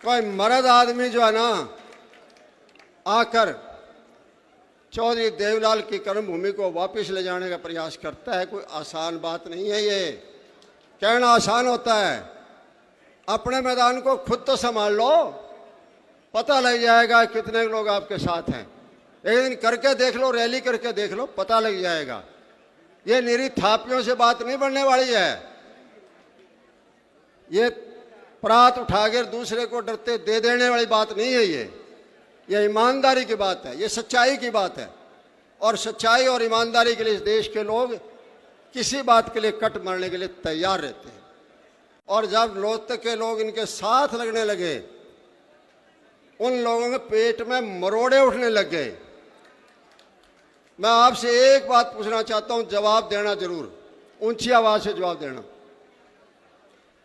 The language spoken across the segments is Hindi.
कोई मर्द आदमी जो है ना आकर चौधरी देवलाल की कर्मभूमि को वापस ले जाने का प्रयास करता है, कोई आसान बात नहीं है। ये कहना आसान होता है, अपने मैदान को खुद तो संभाल लो, पता लग जाएगा कितने लोग आपके साथ हैं। एक दिन करके देख लो, रैली करके देख लो, पता लग जाएगा। ये निरी थापियों से बात नहीं बनने वाली है। ये परात उठाकर दूसरे को डरते दे देने वाली बात नहीं है। ये ईमानदारी की बात है, ये सच्चाई की बात है। और सच्चाई और ईमानदारी के लिए इस देश के लोग किसी बात के लिए कट मरने के लिए तैयार रहते हैं। और जब लोकतक के लोग इनके साथ लगने लगे, उन लोगों के पेट में मरोड़े उठने लग गए। मैं आपसे एक बात पूछना चाहता हूं, जवाब देना जरूर, ऊंची आवाज से जवाब देना।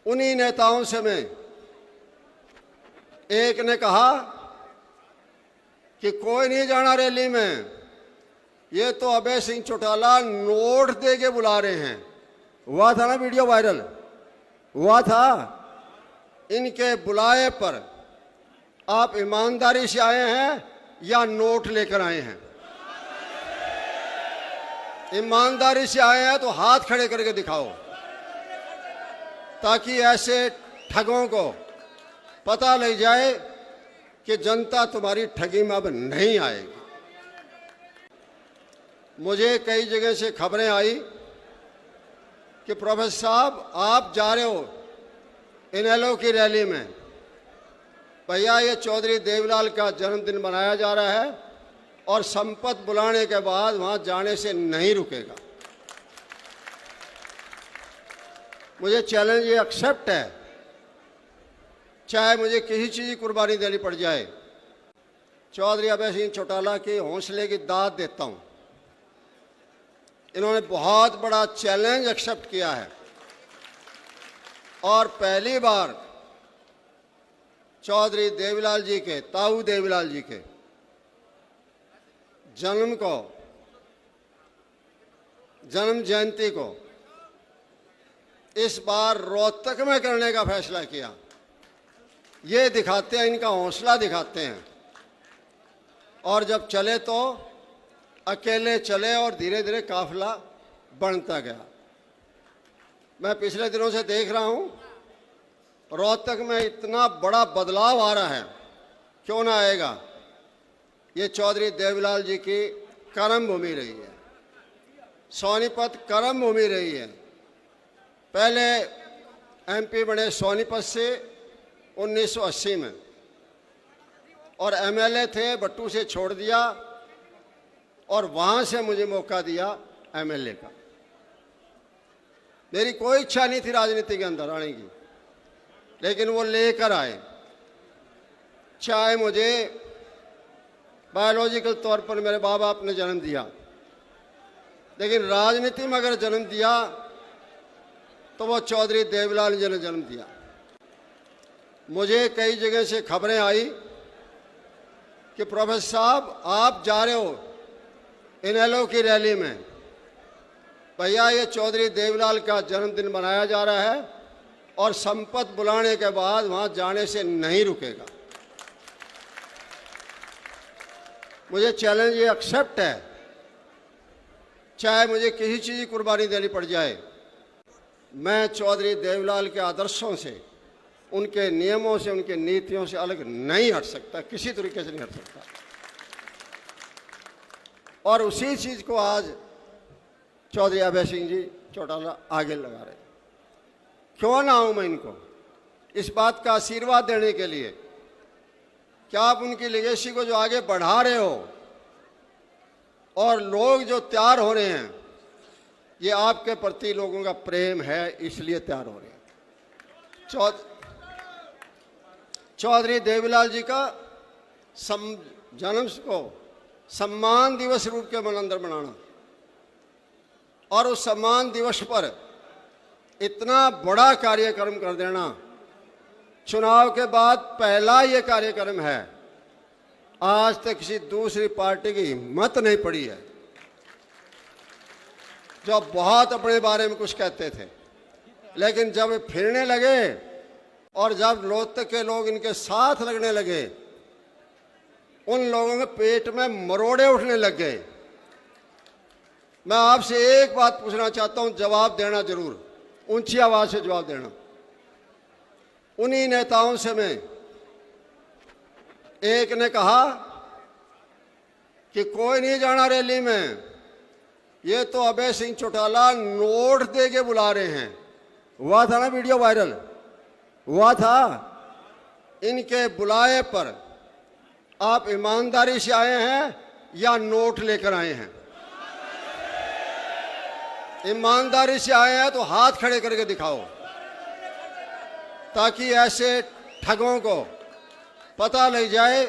उन्हीं नेताओं से मैं एक ने कहा कि कोई नहीं जाना रैली में, ये तो अभय सिंह चौटाला नोट दे के बुला रहे हैं। हुआ था ना, वीडियो वायरल हुआ था। इनके बुलाए पर आप ईमानदारी से आए हैं या नोट लेकर आए हैं? ईमानदारी से आए हैं तो हाथ खड़े करके दिखाओ, ताकि ऐसे ठगों को पता लग जाए कि जनता तुम्हारी ठगी में अब नहीं आएगी। मुझे कई जगह से खबरें आई कि प्रोफेसर साहब आप जा रहे हो इनेलो की रैली में। भैया, ये चौधरी देवलाल का जन्मदिन मनाया जा रहा है और संपत बुलाने के बाद वहां जाने से नहीं रुकेगा। मुझे चैलेंज ये एक्सेप्ट है, चाहे मुझे किसी चीज़ की कुर्बानी देनी पड़ जाए। चौधरी अभय सिंह चौटाला के हौसले की दाद देता हूं। इन्होंने बहुत बड़ा चैलेंज एक्सेप्ट किया है और पहली बार चौधरी देवलाल जी के, ताऊ देवलाल जी के जन्म जयंती को इस बार रोहतक में करने का फैसला किया। ये दिखाते हैं, इनका हौसला दिखाते हैं। और जब चले तो अकेले चले और धीरे धीरे काफिला बढ़ता गया। मैं पिछले दिनों से देख रहा हूं रोहतक में इतना बड़ा बदलाव आ रहा है, क्यों ना आएगा? ये चौधरी देवलाल जी की कर्म भूमि रही है, सोनीपत कर्म भूमि रही है। पहले एमपी बने सोनीपत से 1980 में, और एमएलए थे, बट्टू से छोड़ दिया और वहां से मुझे मौका दिया एमएलए का। मेरी कोई इच्छा नहीं थी राजनीति के अंदर आने की, लेकिन वो लेकर आए। चाहे मुझे बायोलॉजिकल तौर पर मेरे माँ बाप ने जन्म दिया, लेकिन राजनीति में अगर जन्म दिया तो वो चौधरी देवलाल जी ने जन्म दिया। मुझे कई जगह से खबरें आई कि प्रोफेसर साहब आप जा रहे हो इनेलो की रैली में। भैया, ये चौधरी देवलाल का जन्मदिन मनाया जा रहा है और संपत बुलाने के बाद वहां जाने से नहीं रुकेगा। मुझे चैलेंज ये एक्सेप्ट है, चाहे मुझे किसी चीज़ की कुर्बानी देनी पड़ जाए। मैं चौधरी देवलाल के आदर्शों से, उनके नियमों से, उनके नीतियों से अलग नहीं हट सकता, किसी तरीके से नहीं हट सकता। और उसी चीज़ को आज चौधरी अभय सिंह जी चौटाला आगे लगा रहे। क्यों ना आऊं मैं इनको इस बात का आशीर्वाद देने के लिए? क्या आप उनकी लेगेसी को जो आगे बढ़ा रहे हो और लोग जो तैयार हो रहे हैं, ये आपके प्रति लोगों का प्रेम है, इसलिए तैयार हो रहे हैं। चौधरी देवलाल जी का जन्म को सम्मान दिवस रूप के अंदर मनाना और उस सम्मान दिवस पर इतना बड़ा कार्यक्रम कर देना, चुनाव के बाद पहला ये कार्यक्रम है। आज तक किसी दूसरी पार्टी की हिम्मत नहीं पड़ी है, जो बहुत अपने बारे में कुछ कहते थे, लेकिन जब फिरने लगे और जब रोहतक के लोग इनके साथ लगने लगे, उन लोगों के पेट में मरोड़े उठने लग गए। मैं आपसे एक बात पूछना चाहता हूं, जवाब देना जरूर, ऊंची आवाज से जवाब देना। उन्हीं नेताओं से मैं, एक ने कहा कि कोई नहीं जाना रैली में, ये तो अभय सिंह चौटाला नोट दे के बुला रहे हैं। हुआ था ना वीडियो वायरल, हुआ था। इनके बुलाए पर आप ईमानदारी से आए हैं या नोट लेकर आए हैं? ईमानदारी से आए हैं तो हाथ खड़े करके दिखाओ, ताकि ऐसे ठगों को पता लग जाए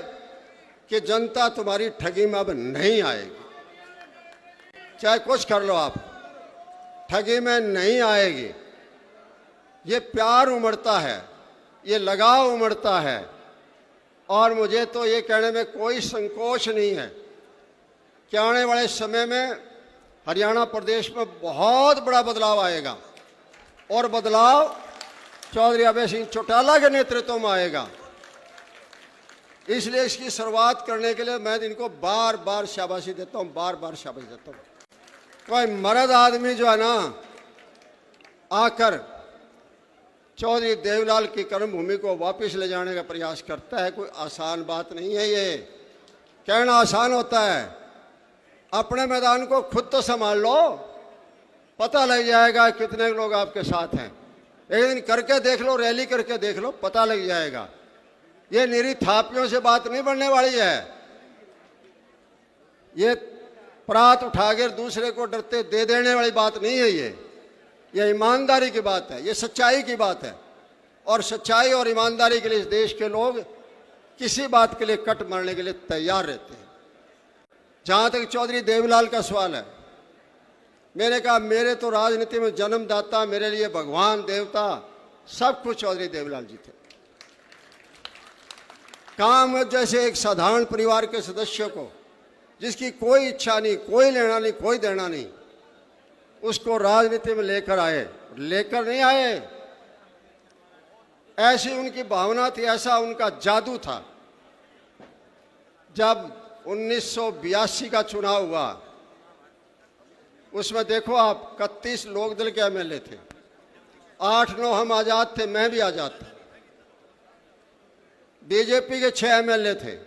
कि जनता तुम्हारी ठगी में अब नहीं आएगी। चाहे कुछ कर लो, आप ठगी में नहीं आएगी। ये प्यार उमड़ता है, ये लगाव उमड़ता है, और मुझे तो ये कहने में कोई संकोच नहीं है कि आने वाले समय में हरियाणा प्रदेश में बहुत बड़ा बदलाव आएगा, और बदलाव चौधरी अभय सिंह चौटाला के नेतृत्व में आएगा। इसलिए इसकी शुरुआत करने के लिए मैं इनको बार बार शाबाशी देता हूं, बार बार शाबाशी देता हूं। कोई मर्द आदमी जो है ना, आकर चौधरी देवलाल की कर्मभूमि को वापस ले जाने का प्रयास करता है, कोई आसान बात नहीं है। ये कहना आसान होता है, अपने मैदान को खुद तो संभाल लो, पता लग जाएगा कितने लोग आपके साथ हैं। एक दिन करके देख लो, रैली करके देख लो, पता लग जाएगा। ये निरी थापियों से बात नहीं बनने वाली है। ये परात उठाकर दूसरे को डरते दे देने वाली बात नहीं है। ये ईमानदारी की बात है, ये सच्चाई की बात है, और सच्चाई और ईमानदारी के लिए इस देश के लोग किसी बात के लिए कट मरने के लिए तैयार रहते हैं। जहां तक चौधरी देवलाल का सवाल है, मैंने कहा मेरे तो राजनीति में जन्मदाता, मेरे लिए भगवान देवता सब कुछ चौधरी देवलाल जी थे। काम जैसे एक साधारण परिवार के सदस्य को, जिसकी कोई इच्छा नहीं, कोई लेना नहीं, कोई देना नहीं, उसको राजनीति में लेकर आए। लेकर नहीं आए, ऐसी उनकी भावना थी, ऐसा उनका जादू था। जब 1982 का चुनाव हुआ, उसमें देखो आप 31 लोकदल के एमएलए थे, 8-9 हम आजाद थे, मैं भी आजाद था। बीजेपी के 6 एमएलए थे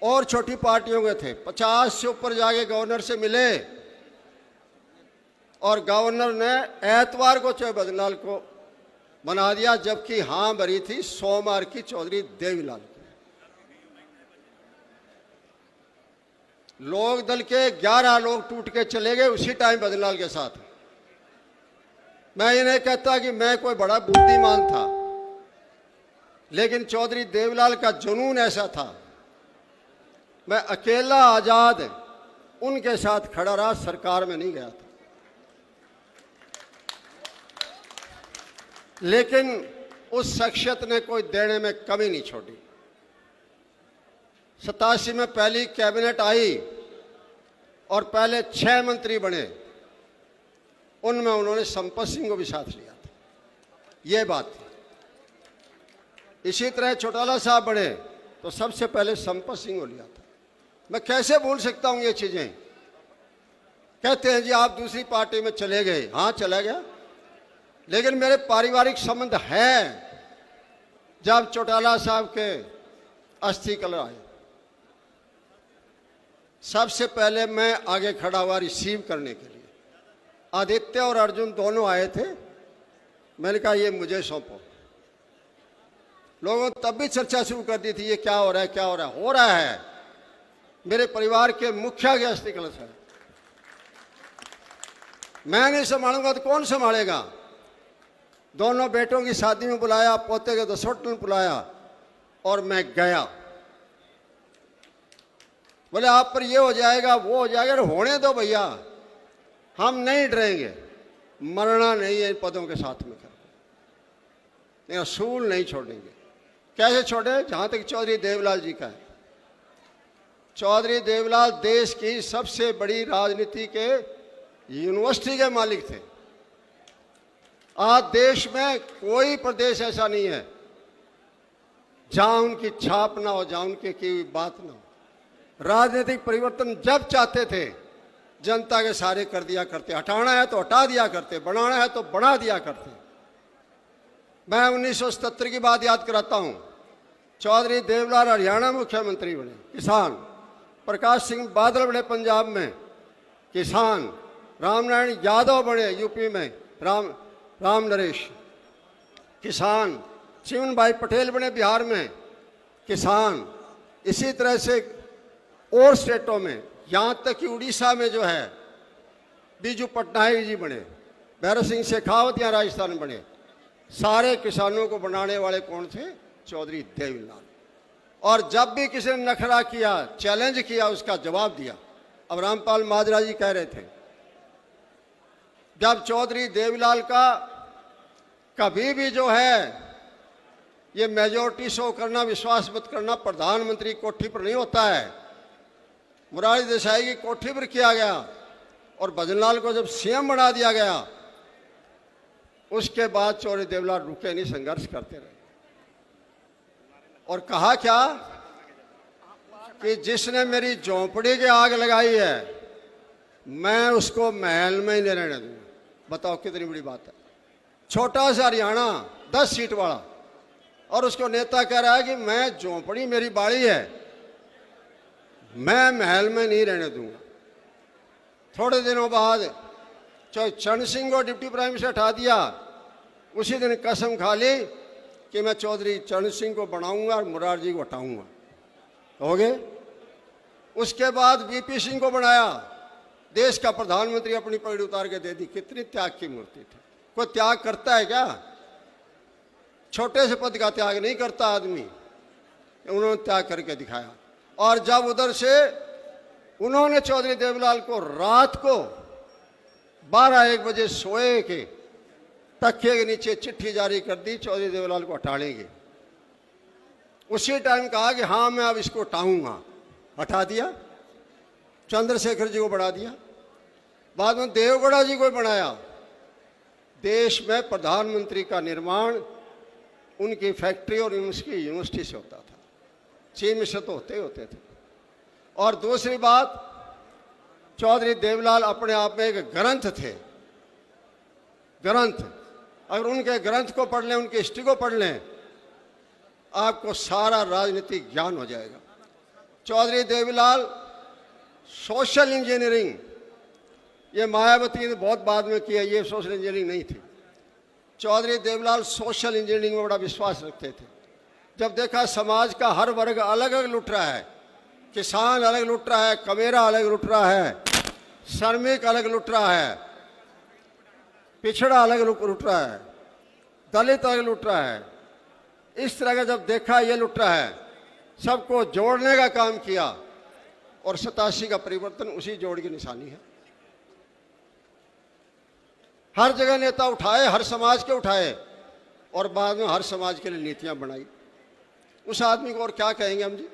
और छोटी पार्टियों के थे। 50 से ऊपर जाके गवर्नर से मिले, और गवर्नर ने एतवार को चौधरी बदनलाल को बना दिया, जबकि हां भरी थी सोमवार की चौधरी देवीलाल। लोक दल के 11 लोग टूट के चले गए उसी टाइम बदनलाल के साथ। मैं ये नहीं कहता कि मैं कोई बड़ा बुद्धिमान था, लेकिन चौधरी देवलाल का जुनून ऐसा था। मैं अकेला आजाद उनके साथ खड़ा रहा, सरकार में नहीं गया था। लेकिन उस शख्सियत ने कोई देने में कमी नहीं छोड़ी। 87 में पहली कैबिनेट आई और पहले 6 मंत्री बने, उनमें उन्होंने संपत सिंह को भी साथ लिया था। ये बात थी। इसी तरह चौटाला साहब बने तो सबसे पहले संपत सिंह को लिया था। मैं कैसे भूल सकता हूं ये चीजें। कहते हैं जी आप दूसरी पार्टी में चले गए। हाँ चला गया, लेकिन मेरे पारिवारिक संबंध है। जब चौटाला साहब के अस्थि कलश आए, सबसे पहले मैं आगे खड़ा हुआ रिसीव करने के लिए। आदित्य और अर्जुन दोनों आए थे। मैंने कहा ये मुझे सौंपो। लोगों तब भी चर्चा शुरू कर दी थी, ये क्या हो रहा है, क्या हो रहा है। हो रहा है, मेरे परिवार के मुखिया के अस्थि कलश है। मैं नहीं संभालूंगा तो कौन संभालेगा। दोनों बेटों की शादी में बुलाया, पोते के दसोट में बुलाया, और मैं गया। बोले आप पर ये हो जाएगा, वो हो जाएगा। होने दो भैया, हम नहीं डरेंगे। मरना नहीं है इन पदों के साथ में, कर असूल नहीं छोड़ेंगे। कैसे छोड़े? जहां तक चौधरी देवलाल जी का है, चौधरी देवलाल देश की सबसे बड़ी राजनीति के यूनिवर्सिटी के मालिक थे। आज देश में कोई प्रदेश ऐसा नहीं है जहां उनकी छाप ना हो, जहां उनकी की बात ना हो। राजनीतिक परिवर्तन जब चाहते थे जनता के सारे कर दिया करते, हटाना है तो हटा दिया करते, बनाना है तो बना दिया करते। मैं 1977 की बात याद कराता हूं। चौधरी देवलाल हरियाणा मुख्यमंत्री बने, किसान। प्रकाश सिंह बादल बने पंजाब में, किसान। रामनारायण यादव बने यूपी में, राम नरेश, किसान। चिमन भाई पटेल बने बिहार में, किसान। इसी तरह से और स्टेटों में, यहाँ तक कि उड़ीसा में जो है बीजू पटनायक जी बने, भैरव सिंह शेखावत यहाँ राजस्थान बने। सारे किसानों को बनाने वाले कौन थे? चौधरी देवीलाल। और जब भी किसी ने नखरा किया, चैलेंज किया, उसका जवाब दिया। अब रामपाल माजरा जी कह रहे थे, जब चौधरी देवीलाल का कभी भी जो है ये मेजोरिटी शो करना, विश्वास मत करना, प्रधानमंत्री कोठी पर नहीं होता है। मोरारजी देसाई की कोठी पर किया गया और भजनलाल को जब सीएम बना दिया गया, उसके बाद चौधरी देवलाल रुके नहीं, संघर्ष करते रहे। और कहा क्या कि जिसने मेरी झोंपड़ी की आग लगाई है मैं उसको महल में ही नहीं रहने दूंगा। बताओ कितनी बड़ी बात है। छोटा सा हरियाणा 10 सीट वाला, और उसको नेता कह रहा है कि मैं झोंपड़ी मेरी बाड़ी है, मैं महल में नहीं रहने दूंगा। थोड़े दिनों बाद चरण सिंह को डिप्टी प्राइम मिनिस्टर हटा दिया। उसी दिन कसम खा ली कि मैं चौधरी चरण सिंह को बनाऊंगा और मुरारजी को हटाऊंगा। हो गए। उसके बाद वीपी सिंह को बनाया, देश का प्रधानमंत्री, अपनी पगड़ी उतार के दे दी। कितनी त्याग की मूर्ति थी। कोई त्याग करता है क्या? छोटे से पद का त्याग नहीं करता आदमी, उन्होंने त्याग करके दिखाया। और जब उधर से उन्होंने चौधरी देवलाल को रात को 12-1 बजे सोए के तकिए के नीचे चिट्ठी जारी कर दी, चौधरी देवलाल को हटा लेंगे। उसी टाइम कहा कि हाँ मैं अब इसको हटाऊंगा, हटा दिया। चंद्रशेखर जी को बढ़ा दिया, बाद में देवगौड़ा जी को बनाया। देश में प्रधानमंत्री का निर्माण उनकी फैक्ट्री और उसकी यूनिवर्सिटी से होता था। चीफ मिनिस्टर तो होते थे। और दूसरी बात, चौधरी देवलाल अपने आप में एक ग्रंथ थे। ग्रंथ, अगर उनके ग्रंथ को पढ़ लें, उनकी हिस्ट्री को पढ़ लें, आपको सारा राजनीतिक ज्ञान हो जाएगा। चौधरी देवीलाल सोशल इंजीनियरिंग, ये मायावती ने बहुत बाद में किया, ये सोशल इंजीनियरिंग नहीं थी। चौधरी देवलाल सोशल इंजीनियरिंग में बड़ा विश्वास रखते थे। जब देखा समाज का हर वर्ग अलग अलग लुट रहा है, किसान अलग लुट रहा है, कमेरा अलग लुट रहा है, श्रमिक अलग लुट रहा है, पिछड़ा अलग लुट रहा है, दलित अलग लुट रहा है, इस तरह का जब देखा ये लुट रहा है, सबको जोड़ने का काम किया। और 87 का परिवर्तन उसी जोड़ की निशानी है। हर जगह नेता उठाए, हर समाज के उठाए, और बाद में हर समाज के लिए नीतियां बनाई। उस आदमी को और क्या कहेंगे हम जी।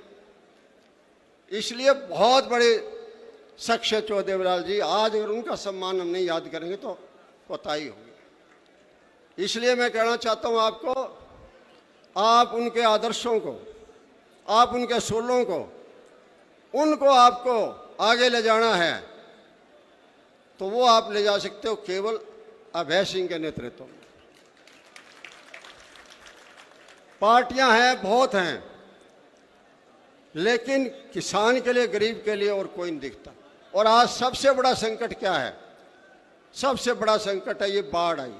इसलिए बहुत बड़े शख्सियत चौधरी देवलाल जी, आज अगर उनका सम्मान हम नहीं याद करेंगे तो कोताही होगी। इसलिए मैं कहना चाहता हूं आपको, आप उनके आदर्शों को, आप उनके असूलों को, उनको आपको आगे ले जाना है तो वो आप ले जा सकते हो केवल अभय सिंह के नेतृत्व में। पार्टियां हैं, बहुत हैं, लेकिन किसान के लिए, गरीब के लिए और कोई नहीं दिखता। और आज सबसे बड़ा संकट क्या है? सबसे बड़ा संकट है ये बाढ़ आई।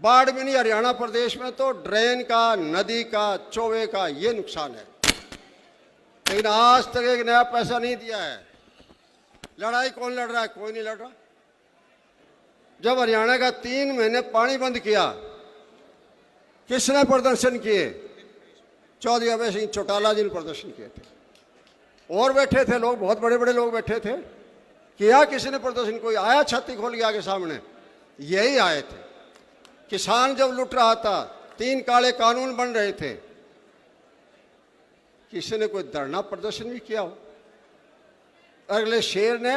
बाढ़ में नहीं, हरियाणा प्रदेश में तो ड्रेन का, नदी का, चौवे का ये नुकसान है, लेकिन आज तक एक नया पैसा नहीं दिया है। लड़ाई कौन लड़ रहा है? कोई नहीं लड़ रहा। जब हरियाणा का 3 महीने पानी बंद किया, किसने प्रदर्शन किए? चौधरी अभय सिंह चौटाला जी ने प्रदर्शन किए थे। और बैठे थे लोग, बहुत बड़े बड़े लोग बैठे थे। किया किसने प्रदर्शन? कोई आया छाती खोल के आगे सामने? यही आए थे। किसान जब लुट रहा था, 3 काले कानून बन रहे थे, किसी ने कोई धरना प्रदर्शन भी किया हो? अगले शेर ने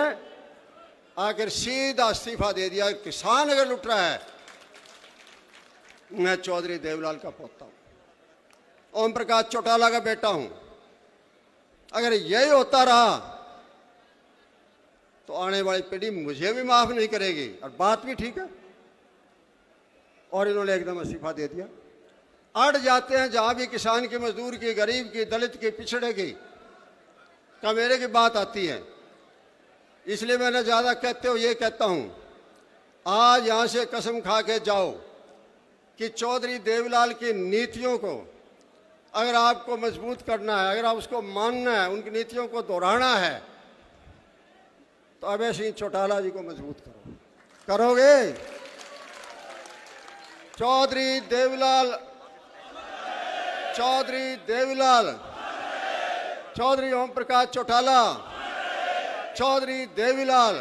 आकर सीधा इस्तीफा दे दिया। किसान अगर लुट रहा है मैं चौधरी देवलाल का पोता हूं, ओम प्रकाश चौटाला का बेटा हूं। अगर यही होता रहा तो आने वाली पीढ़ी मुझे भी माफ नहीं करेगी। और बात भी ठीक है। और इन्होंने एकदम इस्तीफा दे दिया। अड़ जाते हैं जहां भी किसान की, मजदूर की, गरीब की, दलित की, पिछड़े की, कमेरे की बात आती है। इसलिए मैंने ज्यादा कहते हुए ये कहता हूं, आज यहां से कसम खा के जाओ कि चौधरी देवलाल की नीतियों को अगर आपको मजबूत करना है, अगर आप उसको मानना है, उनकी नीतियों को दोहराना है, तो अभय सिंह चौटाला जी को मजबूत करो। करोगे? चौधरी देवलाल, चौधरी देवलाल, चौधरी ओम प्रकाश चौटाला, चौधरी देवीलाल।